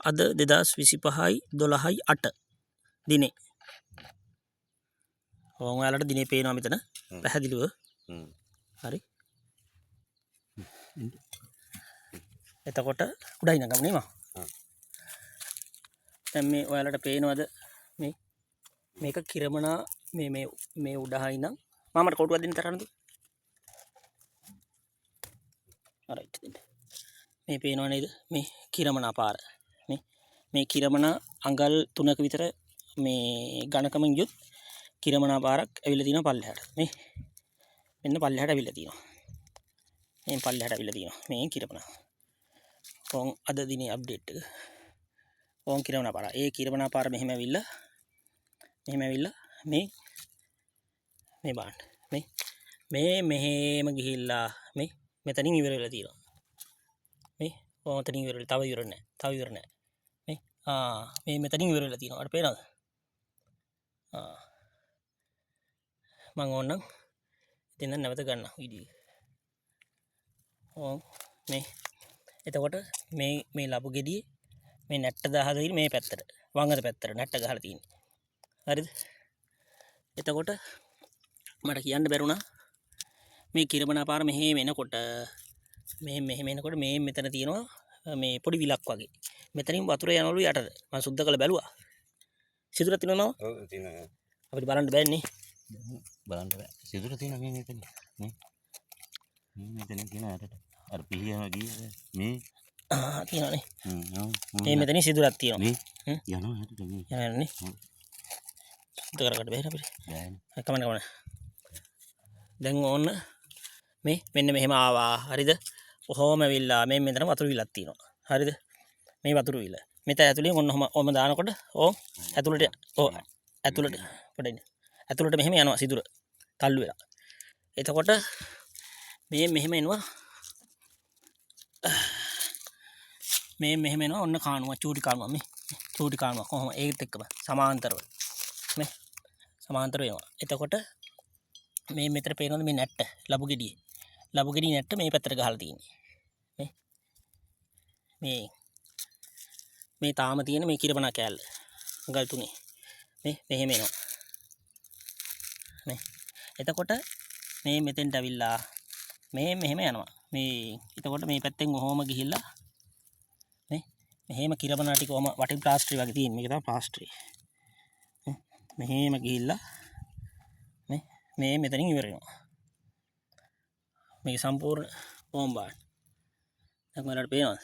අද 2025/12/8 දිනේ. ඔයාලට දිනේ පේනවා මෙතන පැහැදිලිව. හරි. එතකොට උඩින් නගමු නේ මම. දැන් මේ ඔයාලට පේනවද මේ මේක කිරමනා මේ උඩහයි නම් මමට කොටුවක් දෙන්න තරන්නද? රයිට් දෙන්න. මේ පේනව නේද? මේ කිරමනා පාර. මේ කිරමනා අඟල් 3ක විතර මේ ඝනකමින් යුත් කිරමනා පාරක් ඇවිල්ලා තියෙනවා පල්ලෙහාට. මේ මෙන්න පල්ලෙහාට ඇවිල්ලා තියෙනවා. මේ පල්ලෙහාට ඇවිල්ලා තියෙනවා. මේ කිරමනා. කොන් අද දිනේ අප්ඩේට් එක. කොන් කිරමනා පාර. ඒ කිරමනා පාර මෙහෙම ඇවිල්ලා මේ බාන්න. මේ මෙහෙම ගිහිල්ලා මේ මෙතනින් ඉවර වෙලා තියෙනවා. මේ මෙතනින් ඉවර වෙලා තව ඉවර නැහැ. මේ මෙතනින් ඉවර වෙලා තියෙනවා. අර පේනවද? මම ඕනනම් ඉතින් දැන් නැවත ගන්න වීඩියෝ එක. එතකොට මේ ලබු ගෙඩියේ මේ නැට්ට දාහලා තියෙන්නේ මේ පැත්තට. වංගත පැත්තට නැට්ට ගහලා තියෙන්නේ. හරිද? එතකොට මට කියන්න බැරුණා මේ කිරමනා පාර මෙහෙම එනකොට මෙහෙම එනකොට මේ මෙතන තියෙනවා මේ පොඩි විලක් වගේ. මෙතනින් වතුර යනවලු යටට. මම සුද්ධ කරලා බැලුවා. සිදුරක් තියෙනවද? ඔව් තියෙනවා. අපිට බලන්න බෑනේ. බලන්න බෑ. සිදුර තියෙනවා මේ මෙතන. මෙතන තියෙනවා යටට. අර පිහියම ගියේ මේ තියෙනවානේ. මේ මෙතනින් සිදුරක් තියෙනවා. මේ යනවා යටට මේ. යනවානේ. සුද්ධ කරගන්න බෑ අපිට. බෑනේ. කමන්න. දැන් ඕන්න මේ මෙන්න මෙහෙම ආවා. හරිද? කොහොම ඇවිල්ලා මේ මෙතන වතුර විලක් තියෙනවා. හරිද? මේ වතුර විල. මෙතන ඇතුලේ ඔන්න දානකොට ඇතුලට මෙහෙම යනවා සිදුර තල්ලු වෙලා. එතකොට මේ මෙහෙම එනවා. මේ මෙහෙම එනවා ඔන්න කාණුව චූටි කාණුව මේ. චූටි කාණුව කොහොම ඒකට එක්කම සමාන්තරව. මේ සමාන්තරව එනවා. එතකොට මේ මෙතන පේනවද මේ නැට්ට ලබු ගෙඩියේ. ලබු ගෙඩිය නැට්ට මේ පැත්තට ගහලා තියෙන්නේ. මේ තාම තියෙන මේ කිරමනා කෑල්ල. අඟල් 3. මෙහෙම එනවා. එතකොට මේ මෙතෙන්ට ඇවිල්ලා මෙහෙම යනවා. එතකොට මේ පැත්තෙන් ඔහොම ගිහිල්ලා මෙහෙම කිරමනා ටික ඔහොම වටින් ප්ලාස්ටර් වගේ තියෙන. මේක තමයි ප්ලාස්ටර්. මෙහෙම ගිහිල්ලා මේ මෙතනින් ඉවර වෙනවා. මේක සම්පූර්ණ බෝම්බාන්. දැන් ඔයාලට පේනවද?